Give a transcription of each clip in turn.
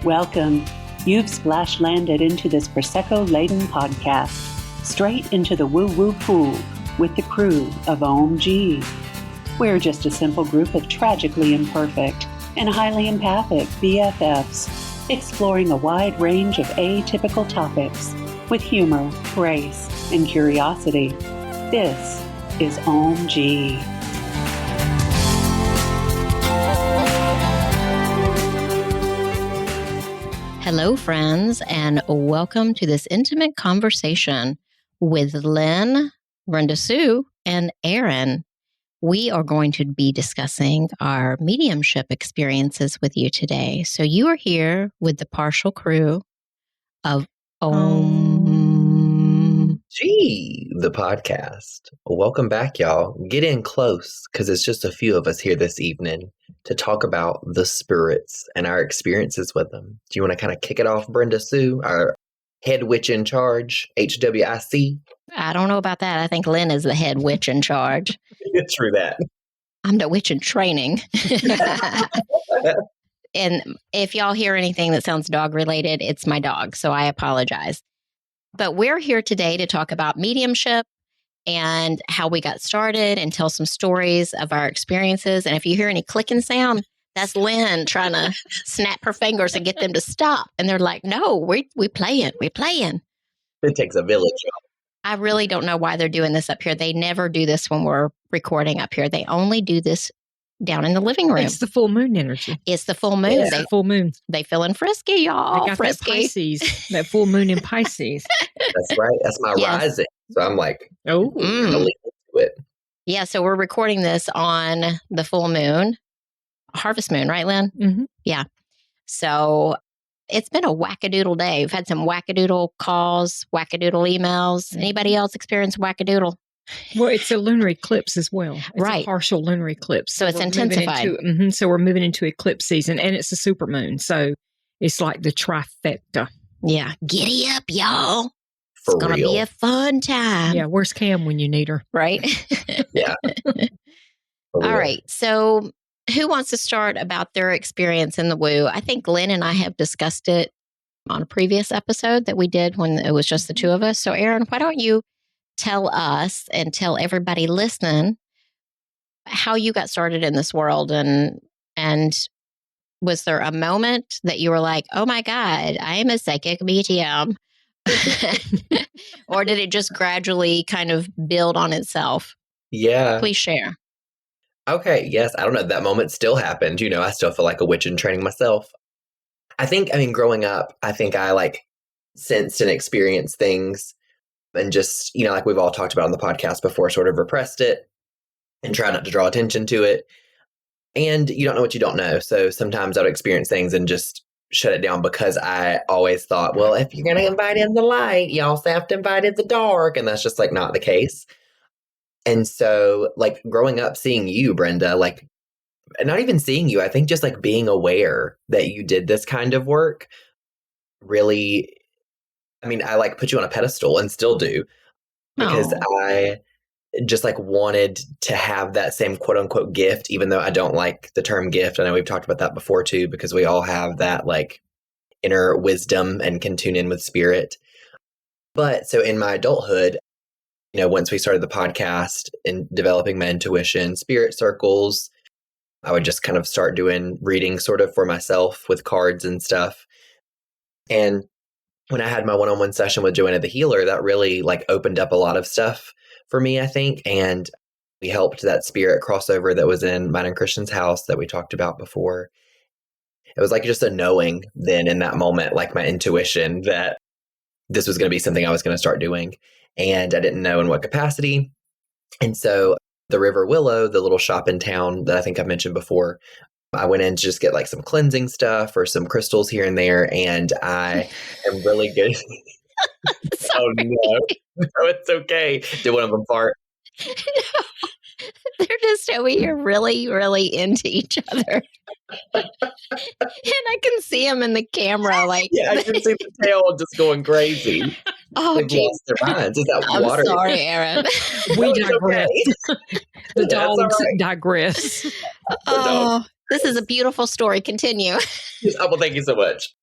Welcome. You've splash landed into this Prosecco-laden podcast, straight into the woo-woo pool with the crew of Ohm-g. We're just a simple group of tragically imperfect and highly empathic BFFs, exploring a wide range of atypical topics with humor, grace, and curiosity. This is Ohm-g. Hello, friends, and welcome to this intimate conversation with Lynn, Brenda Sue, and Aaron. We are going to be discussing our mediumship experiences with you today. So you are here with the partial crew of Ohm-g, the podcast. Welcome back, y'all. Get in close, because it's just a few of us here this evening to talk about the spirits and our experiences with them. Do you want to kind of kick it off, Brenda Sue, our head witch in charge, HWIC? I don't know about that. I think Lynn is the head witch in charge. True that. I'm the witch in training. And if y'all hear anything that sounds dog related, it's my dog. So I apologize. But we're here today to talk about mediumship and how we got started and tell some stories of our experiences. And if you hear any clicking sound, that's Lynn trying to snap her fingers and get them to stop. And they're like, no, we playing. It takes a village, y'all. I really don't know why they're doing this up here. They never do this when we're recording up here. They only do this down in the living room. It's the full moon energy. It's the full moon. It's the full moon. They feeling frisky, y'all. They got Frisky. that Pisces, that full moon in Pisces. That's right. That's my rising. So I'm like, Oh, gonna lean into it. Yeah, so we're recording this on the full moon, harvest moon, right, Lynn? Mm-hmm. Yeah. So it's been a wackadoodle day. We've had some wackadoodle calls, wackadoodle emails. Anybody else experience wackadoodle? Well, it's a lunar eclipse as well. It's Right. a partial lunar eclipse. So it's we're moving intensified. So we're moving into eclipse season, and it's a super moon. So it's like the trifecta. Yeah. Giddy up, y'all. For It's going to real. be a fun time. Yeah, where's Cam when you need her? Right? Yeah. For All real. right. So who wants to start about their experience in the woo? I think Lynn and I have discussed it on a previous episode that we did when it was just the two of us. So Aaron, why don't you tell us and tell everybody listening how you got started in this world, and was there a moment that you were like, oh my God, I am a psychic medium? Or did it just gradually kind of build on itself? Yeah. Please share. Okay, yes. I don't know. That moment still happened. I still feel like a witch in training myself. Growing up, I think I sensed and experienced things and just, like we've all talked about on the podcast before, sort of repressed it and try not to draw attention to it. And you don't know what you don't know. So sometimes I would experience things and just shut it down because I always thought, well, if you're going to invite in the light, you also have to invite in the dark. And that's just not the case. And so growing up, seeing you, Brenda, not even seeing you, I think just being aware that you did this kind of work really, I put you on a pedestal and still do because I just wanted to have that same quote unquote gift, even though I don't like the term gift. I know we've talked about that before too, because we all have that inner wisdom and can tune in with spirit. But so in my adulthood, once we started the podcast and developing my intuition, spirit circles, I would just kind of start doing readings sort of for myself with cards and stuff. And when I had my one-on-one session with Joanna the Healer, that really opened up a lot of stuff for me, I think. And we helped that spirit crossover that was in mine and Christian's house that we talked about before. It was just a knowing then in that moment, my intuition that this was going to be something I was going to start doing. And I didn't know in what capacity. And so the River Willow, the little shop in town that I think I've mentioned before, I went in to just get some cleansing stuff or some crystals here and there. And I am really good. Oh, no. No, it's okay. Did one of them fart? No, they're just over here really, really into each other. And I can see them in the camera. Yeah, I can see the tail just going crazy. Oh, They've geez. lost their minds. Is that I'm water? sorry, Aaron. We it's digress. okay. The That's all dogs right. digress. Oh, this is a beautiful story. Continue. Oh, well, thank you so much.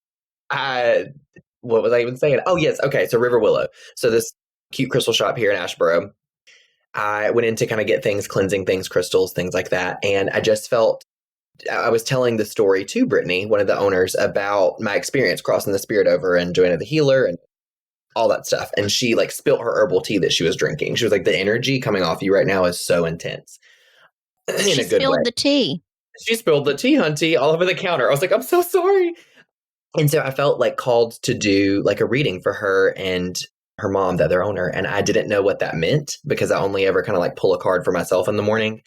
What was I even saying? Oh, yes. Okay. So River Willow. So this cute crystal shop here in Ashboro. I went in to kind of get things, cleansing things, crystals, things like that. And I just felt, I was telling the story to Brittany, one of the owners, about my experience crossing the spirit over and Joanna the Healer and all that stuff. And she like spilt her herbal tea that she was drinking. She was like, the energy coming off you right now is so intense. She spilled the tea. She spilled the tea, hunty, all over the counter. I was like, I'm so sorry. And so I felt like called to do like a reading for her and her mom, the other owner. And I didn't know what that meant because I only ever kind of like pull a card for myself in the morning.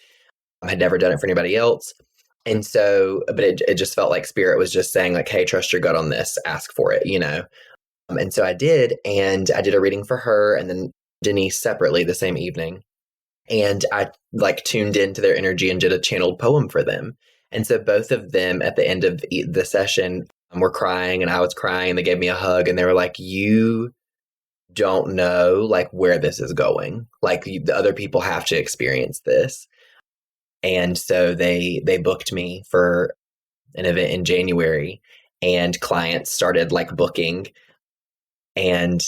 I had never done it for anybody else. And so, but it just felt like spirit was just saying like, hey, trust your gut on this, ask for it, you know? And so I did, and I did a reading for her and then Denise separately the same evening. And I like tuned into their energy and did a channeled poem for them. And so both of them at the end of the session were crying and I was crying. They gave me a hug and they were like, you don't know like where this is going. Like the other people have to experience this. And so they booked me for an event in January and clients started like booking. And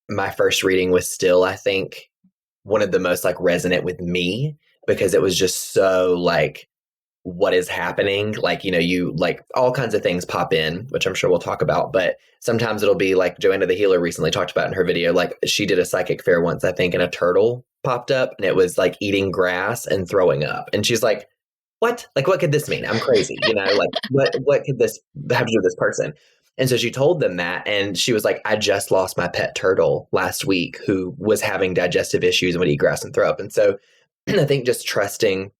my first reading was still, I think, one of the most like resonant with me because it was just so like, what is happening? Like, you know, you like all kinds of things pop in, which I'm sure we'll talk about, but sometimes it'll be like Joanna the Healer recently talked about in her video, like she did a psychic fair once, I think, and a turtle popped up and it was like eating grass and throwing up. And she's like, what? Like, what could this mean? I'm crazy. You know, like what could this have to do with this person? And so she told them that. And she was like, I just lost my pet turtle last week who was having digestive issues and would eat grass and throw up. And so I think just trusting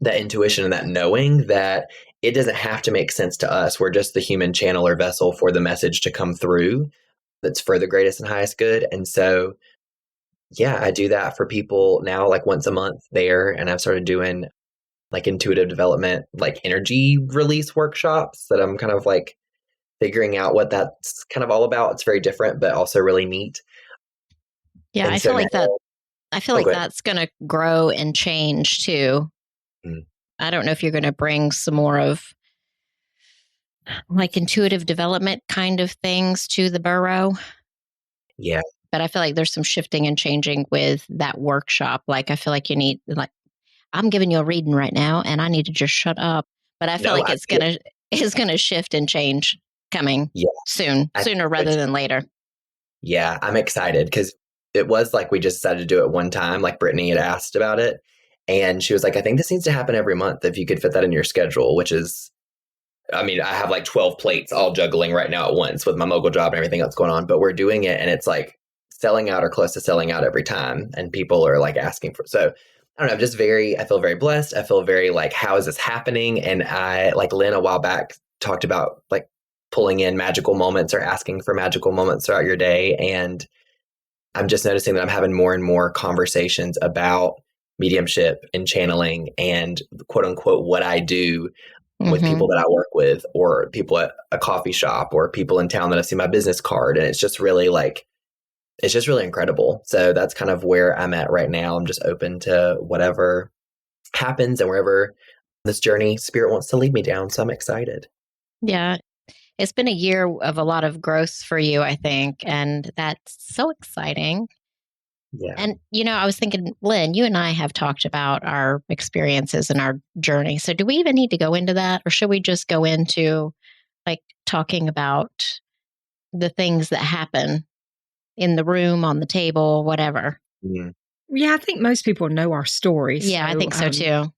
that intuition and that knowing that it doesn't have to make sense to us. We're just the human channel or vessel for the message to come through that's for the greatest and highest good. And so, yeah, I do that for people now, like once a month there. And I've started doing like intuitive development, like energy release workshops that I'm kind of like figuring out what that's kind of all about. It's very different, but also really neat. Yeah, and I so feel like now, that. I feel like that's going to grow and change too. Mm. I don't know if you're going to bring some more of like intuitive development kind of things to the borough. Yeah. But I feel like there's some shifting and changing with that workshop. Like, I feel like you need, like, I'm giving you a reading right now and I need to just shut up. But I feel like it's going to shift and change coming sooner rather than later. Yeah, I'm excited because it was like we just decided to do it one time. Like Brittany had asked about it. And she was like, I think this needs to happen every month if you could fit that in your schedule, which is, I mean, I have like 12 plates all juggling right now at once with my mogul job and everything else going on. But we're doing it and it's like selling out or close to selling out every time. And people are like asking for, so I don't know, I feel very blessed. I feel very like, how is this happening? And I, like Lynn a while back talked about like pulling in magical moments or asking for magical moments throughout your day. And I'm just noticing that I'm having more and more conversations about mediumship and channeling and quote unquote what I do with people that I work with or people at a coffee shop or people in town that have seen my business card. And it's just really like, it's just really incredible. So that's kind of where I'm at right now. I'm just open to whatever happens and wherever this journey spirit wants to lead me down. So I'm excited. Yeah. It's been a year of a lot of growth for you, I think. And that's so exciting. Yeah. And, you know, I was thinking, Lynn, you and I have talked about our experiences and our journey. So do we even need to go into that? Or should we just go into like talking about the things that happen in the room, on the table, whatever? Mm. Yeah, I think most people know our stories. Yeah, I think so too.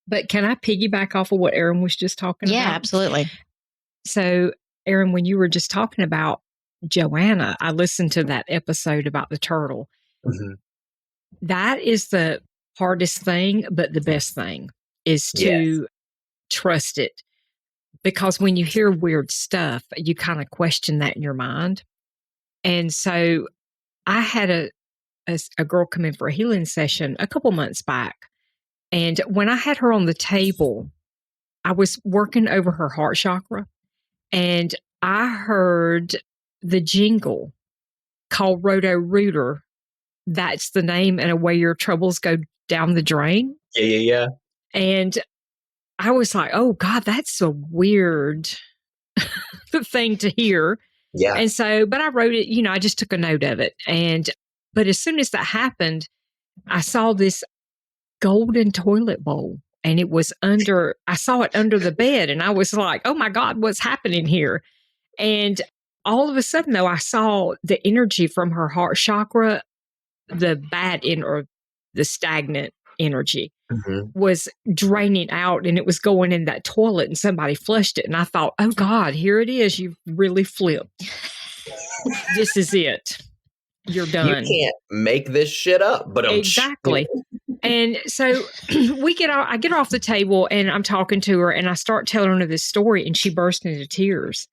But can I piggyback off of what Aaron was just talking about? Yeah, absolutely. So, Aaron, when you were just talking about Joanna, I listened to that episode about the turtle. Mm-hmm. That is the hardest thing, but the best thing is to trust it. Because when you hear weird stuff, you kind of question that in your mind. And so I had a girl come in for a healing session a couple months back. And when I had her on the table, I was working over her heart chakra. And I heard the jingle called Roto-Rooter. That's the name and away your troubles go down the drain. Yeah. And I was like, oh God, that's a weird thing to hear. Yeah. And so, but I wrote it, I just took a note of it. But as soon as that happened, I saw this golden toilet bowl and I saw it under the bed and I was like, oh my God, what's happening here? And all of a sudden though, I saw the energy from her heart chakra, the or the stagnant energy was draining out and it was going in that toilet and somebody flushed it. And I thought, oh God, here it is. You've really flipped. This is it. You're done. You can't make this shit up, but exactly. And so I get her off the table and I'm talking to her and I start telling her this story and she burst into tears.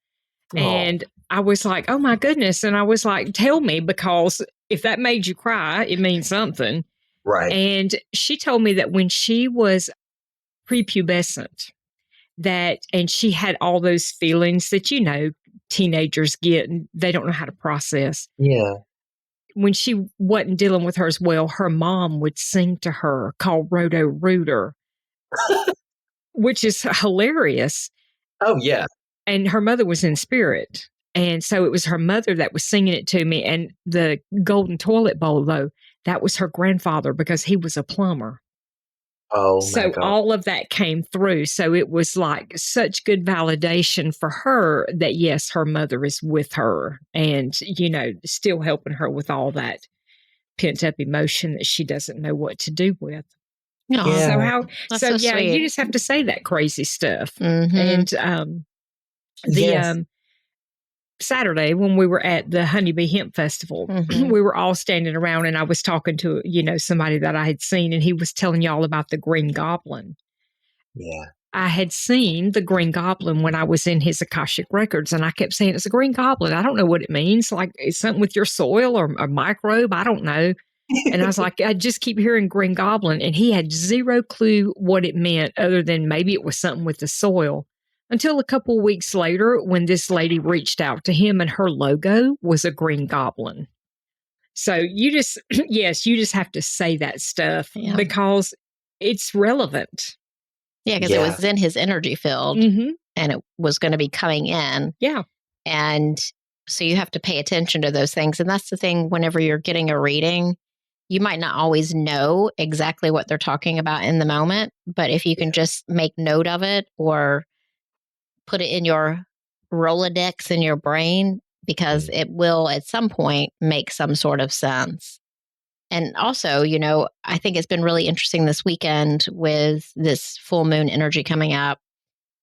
And I was like, oh my goodness. And I was like, tell me, because if that made you cry, it means something. Right. And she told me that when she was prepubescent, and she had all those feelings that, teenagers get and they don't know how to process. Yeah. When she wasn't dealing with her as well, her mom would sing to her called Roto Rooter, which is hilarious. Oh, yeah. And her mother was in spirit. And so it was her mother that was singing it to me. And the golden toilet bowl, though, that was her grandfather because he was a plumber. Oh, so God. All of that came through. So it was like such good validation for her that, yes, her mother is with her and, still helping her with all that pent up emotion that she doesn't know what to do with. Yeah. So you just have to say that crazy stuff. Mm-hmm. And Saturday when we were at the Honeybee Hemp Festival, we were all standing around and I was talking to, somebody that I had seen and he was telling y'all about the Green Goblin. Yeah. I had seen the Green Goblin when I was in his Akashic Records and I kept saying, it's a Green Goblin. I don't know what it means. Like it's something with your soil or a microbe. I don't know. And I was like, I just keep hearing Green Goblin. And he had zero clue what it meant other than maybe it was something with the soil. Until a couple weeks later, when this lady reached out to him and her logo was a Green Goblin. So you just have to say that stuff because it's relevant. Yeah, because it was in his energy field and it was going to be coming in. Yeah. And so you have to pay attention to those things. And that's the thing, whenever you're getting a reading, you might not always know exactly what they're talking about in the moment. But if you can just make note of it or put it in your Rolodex in your brain, because it will at some point make some sort of sense. And also, I think it's been really interesting this weekend with this full moon energy coming up.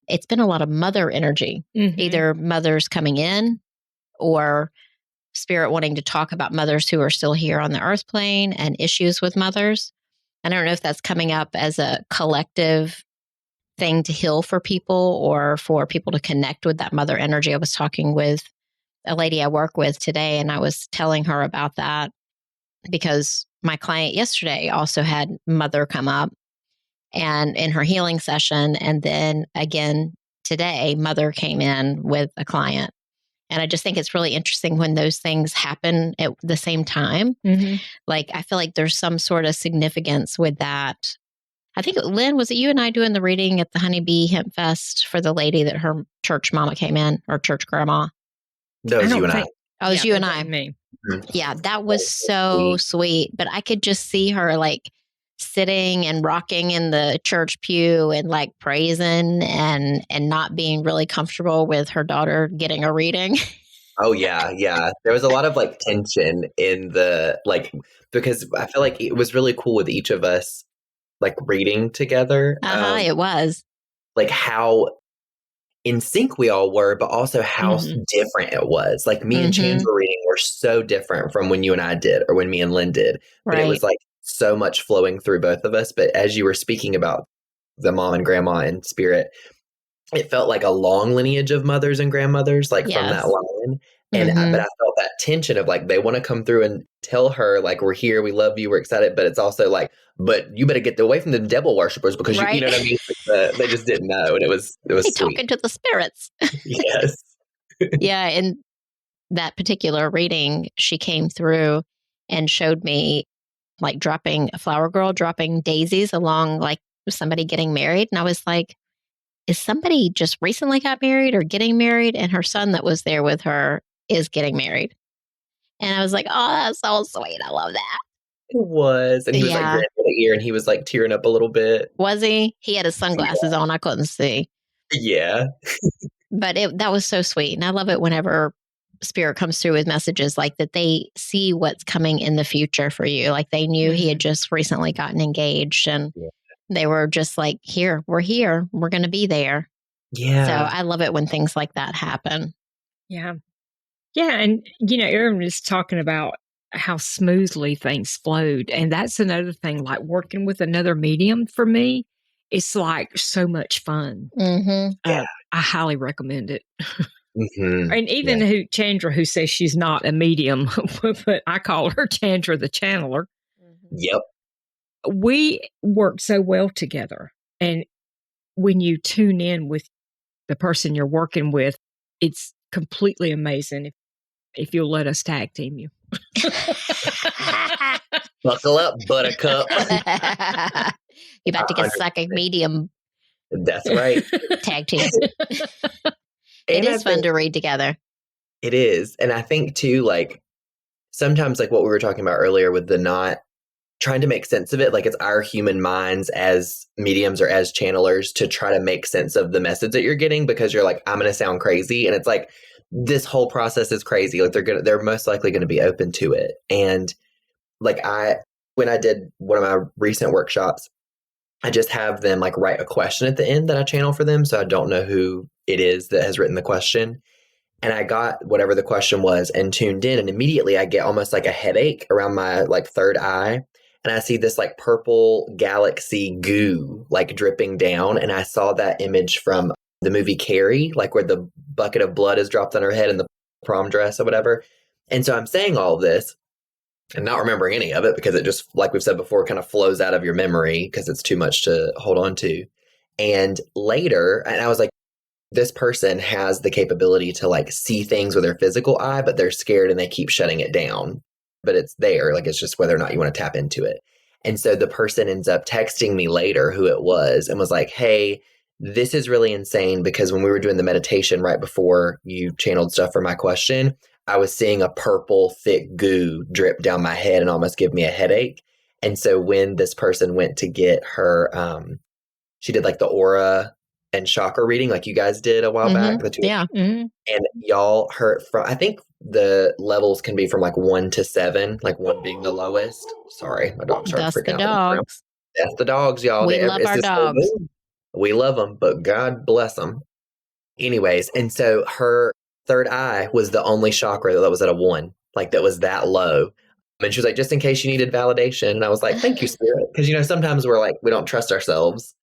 It's been a lot of mother energy, either mothers coming in or spirit wanting to talk about mothers who are still here on the earth plane and issues with mothers. I don't know if that's coming up as a collective thing to heal for people or for people to connect with that mother energy. I was talking with a lady I work with today and I was telling her about that because my client yesterday also had mother come up and in her healing session. And then again, today, mother came in with a client. And I just think it's really interesting when those things happen at the same time. Like, I feel like there's some sort of significance with that. I think, Lynn, was it you and I doing the reading at the Honeybee Hemp Fest for the lady that her church mama came in, or church grandma? That was you and I. Oh, it was you and I. Me. Yeah, that was so sweet. But I could just see her like sitting and rocking in the church pew and like praising and not being really comfortable with her daughter getting a reading. Oh, yeah. Yeah. There was a lot of like tension in the because I feel like it was really cool with each of us like reading together. It was. Like how in sync we all were, but also how different it was. Like me and Chan's reading were so different from when you and I did or when me and Lynn did. But it was like so much flowing through both of us. But as you were speaking about the mom and grandma in spirit, it felt like a long lineage of mothers and grandmothers, like from that line. And but I felt that tension of like, they want to come through and tell her like, we're here, we love you, we're excited. But it's also like, but you better get away from the devil worshippers because you know what I mean? They just didn't know. And it was sweet. Talking to the spirits. Yes. Yeah. In that particular reading, she came through and showed me like dropping a flower girl, dropping daisies along like somebody getting married. And I was like, is somebody just recently got married or getting married? And her son that was there with her is getting married. And I was like, oh, that's so sweet. I love that. It was. And he was like Yeah. grinning in the ear and he was like tearing up a little bit. Was he? He had his sunglasses on. I couldn't see. Yeah. But that was so sweet. And I love it whenever Spirit comes through with messages like that, they see what's coming in the future for you. Like they knew he had just recently gotten engaged and they were just like, here, we're going to be there. Yeah. So I love it when things like that happen. Yeah. Yeah. And, Aaron was talking about how smoothly things flowed. And that's another thing, like working with another medium for me, it's like so much fun. Mm-hmm. I highly recommend it. Mm-hmm. And even Chandra, who says she's not a medium, but I call her Chandra the channeler. Yep. We work so well together. And when you tune in with the person you're working with, it's completely amazing if you'll let us tag team you. Buckle up, buttercup. You're about to get stuck a medium. That's right. Tag team. It is fun to read together. It is. And I think too, like sometimes like what we were talking about earlier with the not trying to make sense of it, like it's our human minds as mediums or as channelers to try to make sense of the message that you're getting because you're like, I'm going to sound crazy. And it's like, this whole process is crazy. Like they're most likely going to be open to it. And like when I did one of my recent workshops, I just have them like write a question at the end that I channel for them. So I don't know who it is that has written the question. And I got whatever the question was and tuned in. And immediately I get almost like a headache around my like third eye. And I see this like purple galaxy goo like dripping down. And I saw that image from the movie Carrie, like where the bucket of blood is dropped on her head in the prom dress or whatever. And so I'm saying all of this and not remembering any of it because it just, like we've said before, kind of flows out of your memory because it's too much to hold on to. And later, and I was like, this person has the capability to like see things with their physical eye, but they're scared and they keep shutting it down. But it's there. Like, it's just whether or not you want to tap into it. And so the person ends up texting me later who it was and was like, hey, this is really insane because when we were doing the meditation right before you channeled stuff for my question, I was seeing a purple thick goo drip down my head and almost give me a headache. And so when this person went to get her, she did like the aura and chakra reading like you guys did a while back. The two And y'all heard from, I think the levels can be from like 1 to 7, like 1 being the lowest. Sorry, my dog started freaking out. Dogs. That's the dogs, y'all. We love our dogs. We love them, but God bless them. Anyways, and so her third eye was the only chakra that was at a 1, like that was that low. And she was like, just in case you needed validation. And I was like, thank you, Spirit. Because, sometimes we're like, we don't trust ourselves.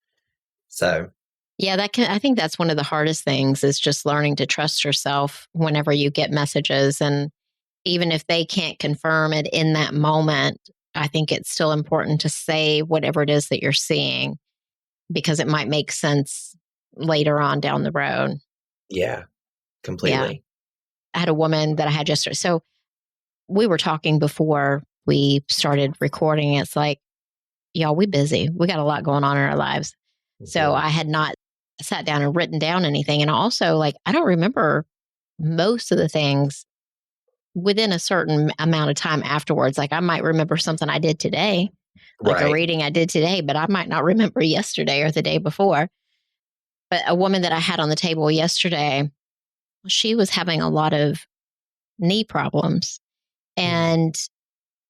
So. Yeah, I think that's one of the hardest things is just learning to trust yourself whenever you get messages. And even if they can't confirm it in that moment, I think it's still important to say whatever it is that you're seeing because it might make sense later on down the road. Yeah, completely. Yeah. I had a woman that I had just, so we were talking before we started recording. It's like, y'all, we busy. We got a lot going on in our lives. Mm-hmm. So I had not sat down and written down anything. And also, I don't remember most of the things within a certain amount of time afterwards. Like I might remember something I did today, like a reading I did today, but I might not remember yesterday or the day before. But a woman that I had on the table yesterday, she was having a lot of knee problems. And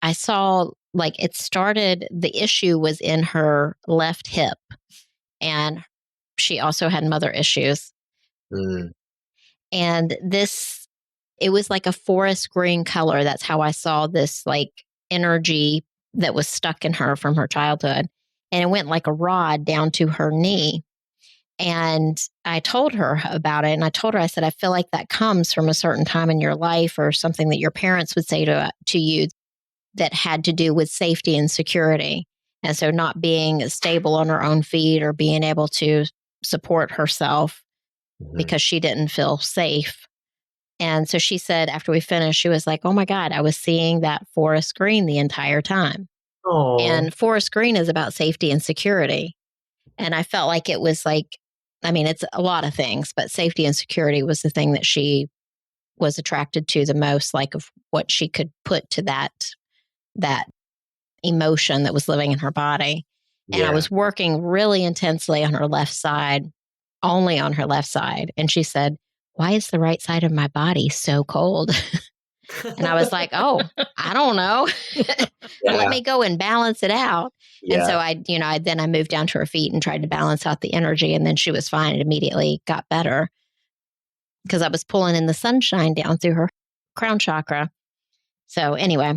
I saw the issue was in her left hip. And she also had mother issues. And it was like a forest green color. That's how I saw this energy that was stuck in her from her childhood. And it went like a rod down to her knee. And I told her about it. And I told her, I said, I feel like that comes from a certain time in your life or something that your parents would say to you that had to do with safety and security. And so not being stable on her own feet or being able to support herself because she didn't feel safe. And so she said, after we finished, she was like, oh my God, I was seeing that forest green the entire time. Aww. And forest green is about safety and security. And I felt like it was it's a lot of things, but safety and security was the thing that she was attracted to the most, like of what she could put to that emotion that was living in her body. And I was working really intensely on her left side, only on her left side. And she said, "Why is the right side of my body so cold?" And I was like, "Oh, I don't know. Let me go and balance it out." And so I moved down to her feet and tried to balance out the energy. And then she was fine. It immediately got better because I was pulling in the sunshine down through her crown chakra. So anyway,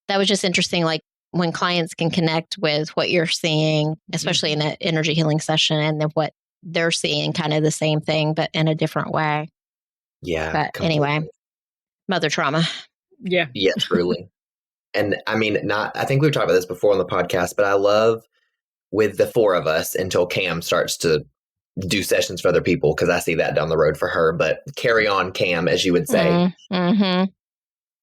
that was just interesting. Like when clients can connect with what you're seeing, especially in an energy healing session, and then what they're seeing, kind of the same thing, but in a different way. Yeah. But anyway, mother trauma. Yeah. Yeah, truly. And I mean, I think we've talked about this before on the podcast, but I love with the four of us until Cam starts to do sessions for other people, because I see that down the road for her, but carry on, Cam, as you would say. Mm-hmm.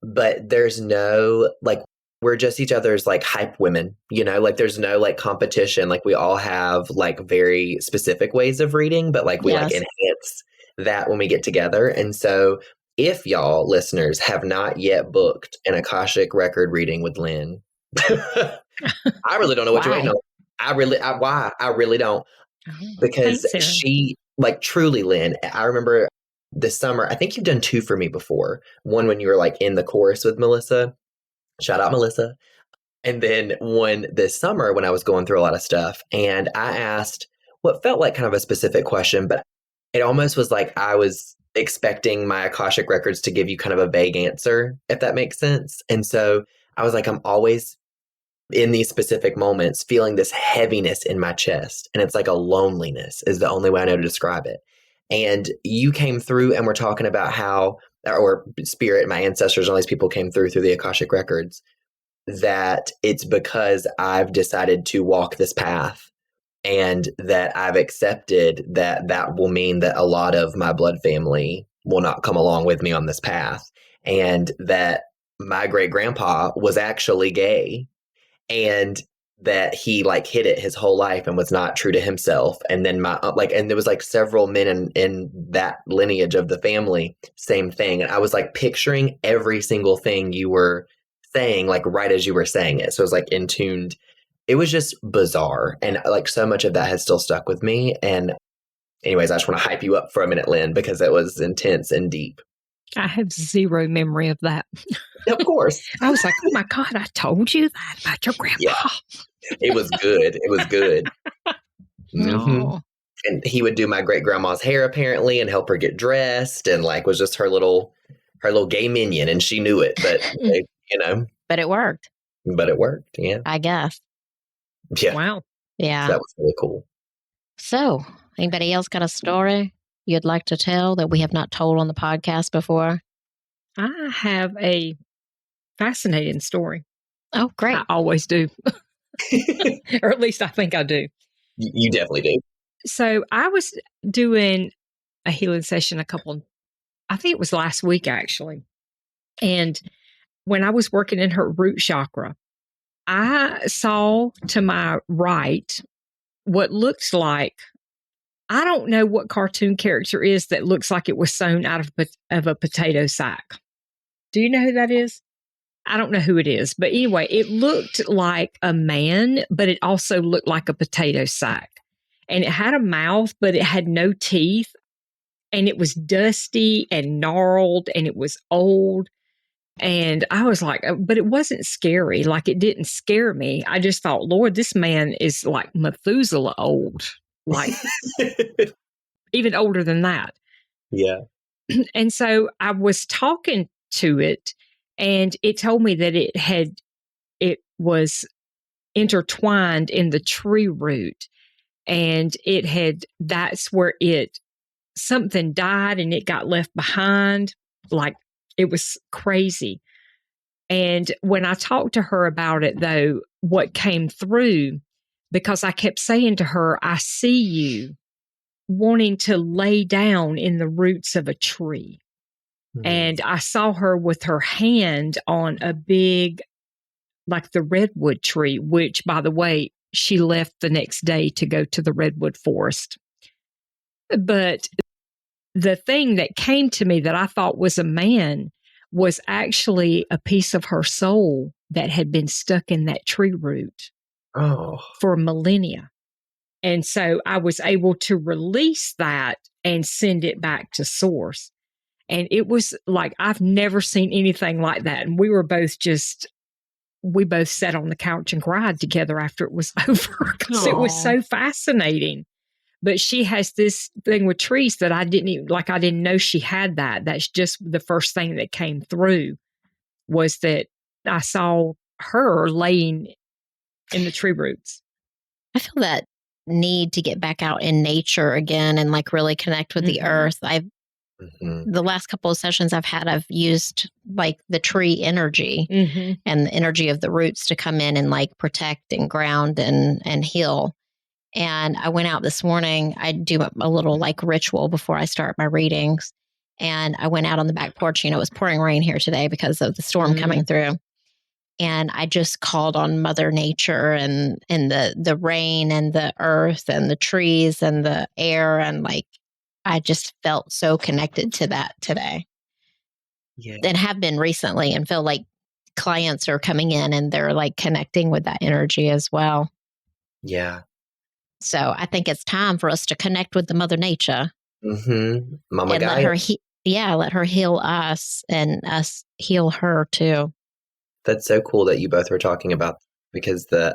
But there's no, like, we're just each other's like hype women, like there's no like competition. Like we all have like very specific ways of reading, but like we like enhance that when we get together. And so if y'all listeners have not yet booked an Akashic record reading with Lynn, I really don't know what you're waiting on. I really don't. Because she, like, truly, Lynn, I remember this summer, I think you've done 2 for me before. One when you were like in the chorus with Melissa. Shout out Melissa. And then one this summer when I was going through a lot of stuff, and I asked what felt like kind of a specific question, but it almost was like I was expecting my Akashic records to give you kind of a vague answer, if that makes sense. And so I was like, I'm always in these specific moments feeling this heaviness in my chest. And it's like a loneliness is the only way I know to describe it. And you came through and we're talking about how, or spirit, my ancestors, all these people came through the Akashic records, that it's because I've decided to walk this path and that I've accepted that will mean that a lot of my blood family will not come along with me on this path. And that my great grandpa was actually gay, and that he like hid it his whole life and was not true to himself. And then and there was like several men in that lineage of the family, same thing. And I was like picturing every single thing you were saying, like right as you were saying it. So it was like in tuned. It was just bizarre. And like so much of that has still stuck with me. And anyways, I just want to hype you up for a minute, Lynn, because it was intense and deep. I have zero memory of that. Of course. I was like, oh my God, I told you that about your grandpa. Yeah. It was good. It was good. Mm-hmm. And he would do my great grandma's hair apparently and help her get dressed, and like was just her little gay minion, and she knew it, but But it worked. Yeah. I guess. Yeah. Wow. Yeah. So that was really cool. So, anybody else got a story you'd like to tell that we have not told on the podcast before? I have a fascinating story. Oh, great. I always do. Or at least I think I do. You definitely do. So I was doing a healing session I think it was last week actually. And when I was working in her root chakra, I saw to my right what looked like, I don't know what cartoon character is that looks like it was sewn out of a potato sack. Do you know who that is? I don't know who it is. But anyway, it looked like a man, but it also looked like a potato sack. And it had a mouth, but it had no teeth. And it was dusty and gnarled, and it was old. And I was like, but it wasn't scary. Like, it didn't scare me. I just thought, Lord, this man is like Methuselah old. Like, even older than that. Yeah. And so I was talking to it, and it told me that it was intertwined in the tree root, and that's where something died and it got left behind. Like, it was crazy. And when I talked to her about it, though, what came through, because I kept saying to her, I see you wanting to lay down in the roots of a tree. Mm-hmm. And I saw her with her hand on a big, like the redwood tree, which, by the way, she left the next day to go to the redwood forest. But the thing that came to me that I thought was a man was actually a piece of her soul that had been stuck in that tree root for millennia. And so I was able to release that and send it back to source. And it was like, I've never seen anything like that. And we both sat on the couch and cried together after it was over because it was so fascinating. But she has this thing with trees that I didn't know she had that. That's just the first thing that came through was that I saw her laying in the tree roots. I feel that need to get back out in nature again and like really connect with the earth. The last couple of sessions I've used like the tree energy and the energy of the roots to come in and like protect and ground and heal. And I went out this morning. I do a little like ritual before I start my readings. And I went out on the back porch. It was pouring rain here today because of the storm coming through. And I just called on Mother Nature and the rain and the earth and the trees and the air. And like, I just felt so connected to that today. Yeah. And have been recently, and feel like clients are coming in and they're like connecting with that energy as well. Yeah. So I think it's time for us to connect with the Mother Nature. Mama and Gaia. Let her heal us and us heal her too. That's so cool that you both were talking about, because I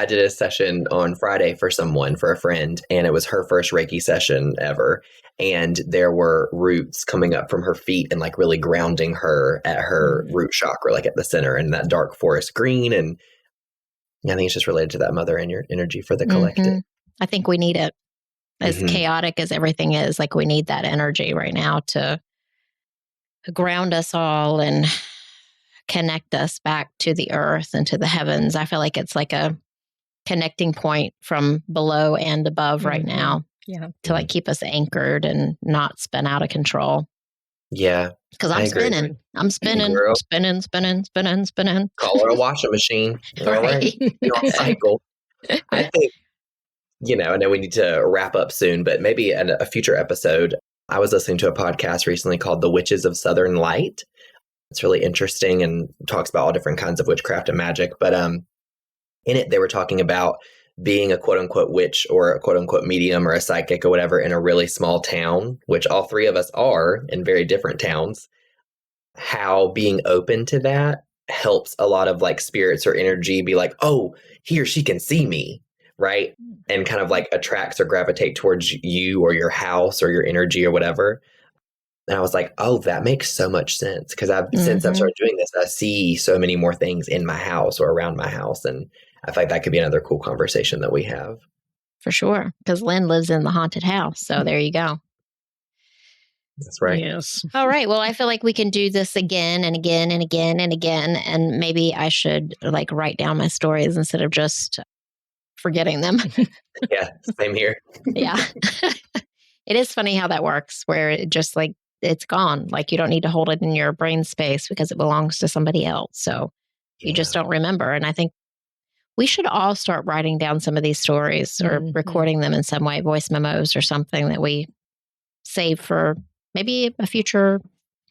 did a session on Friday for a friend, and it was her first Reiki session ever. And there were roots coming up from her feet and like really grounding her at her root chakra, like at the center, and that dark forest green. And I think it's just related to that mother and your energy for the collective. I think we need it. As chaotic as everything is, like we need that energy right now to ground us all and connect us back to the earth and to the heavens. I feel like it's like a connecting point from below and above right now to like keep us anchored and not spin out of control. Yeah. Because I'm spinning. Spinning. Call her a washing machine. Right. You're on cycle. I think, I know we need to wrap up soon, but maybe in a future episode, I was listening to a podcast recently called The Witches of Southern Light. It's really interesting and talks about all different kinds of witchcraft and magic. But in it, they were talking about being a quote unquote witch or a quote unquote medium or a psychic or whatever in a really small town, which all three of us are in very different towns. How being open to that helps a lot of like spirits or energy be like, oh, here, she can see me, right? And kind of like attracts or gravitate towards you or your house or your energy or whatever. And I was like, oh, that makes so much sense. Because since I've started doing this, I see so many more things in my house or around my house. And I feel like that could be another cool conversation that we have. For sure. Because Lynn lives in the haunted house. So there you go. That's right. Yes. All right. Well, I feel like we can do this again and again and again and again. And maybe I should like write down my stories instead of just forgetting them. Yeah. Same here. Yeah. It is funny how that works, where it just like, it's gone. Like you don't need to hold it in your brain space because it belongs to somebody else. So you just don't remember. And I think we should all start writing down some of these stories or recording them in some way, voice memos or something that we save for maybe a future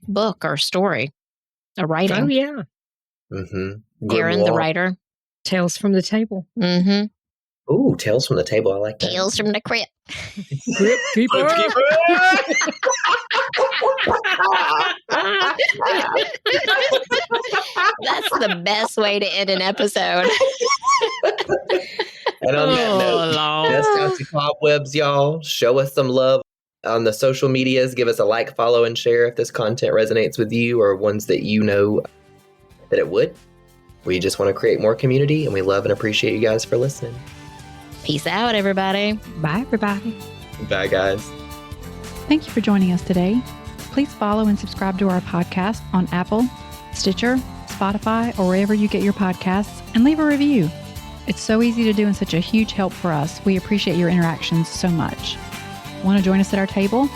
book or story, a writing. Oh, yeah. Aaron, the writer. Tales from the table. Ooh, Tales from the Table. I like that. Tales from the Crypt. Crypt keeper. That's the best way to end an episode. And on that note, that's out to Cobwebs, y'all. Show us some love on the social medias. Give us a like, follow, and share if this content resonates with you or ones that you know that it would. We just want to create more community, and we love and appreciate you guys for listening. Peace out, everybody. Bye, everybody. Bye, guys. Thank you for joining us today. Please follow and subscribe to our podcast on Apple, Stitcher, Spotify, or wherever you get your podcasts, and leave a review. It's so easy to do and such a huge help for us. We appreciate your interactions so much. Want to join us at our table?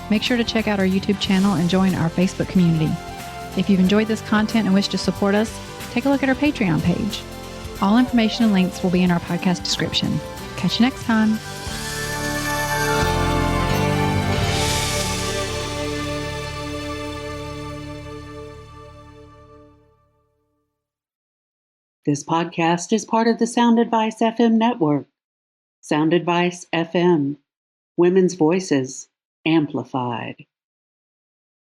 Make sure to check out our YouTube channel and join our Facebook community. If you've enjoyed this content and wish to support us, take a look at our Patreon page. All information and links will be in our podcast description. Catch you next time. This podcast is part of the Sound Advice FM network. Sound Advice FM. Women's voices amplified.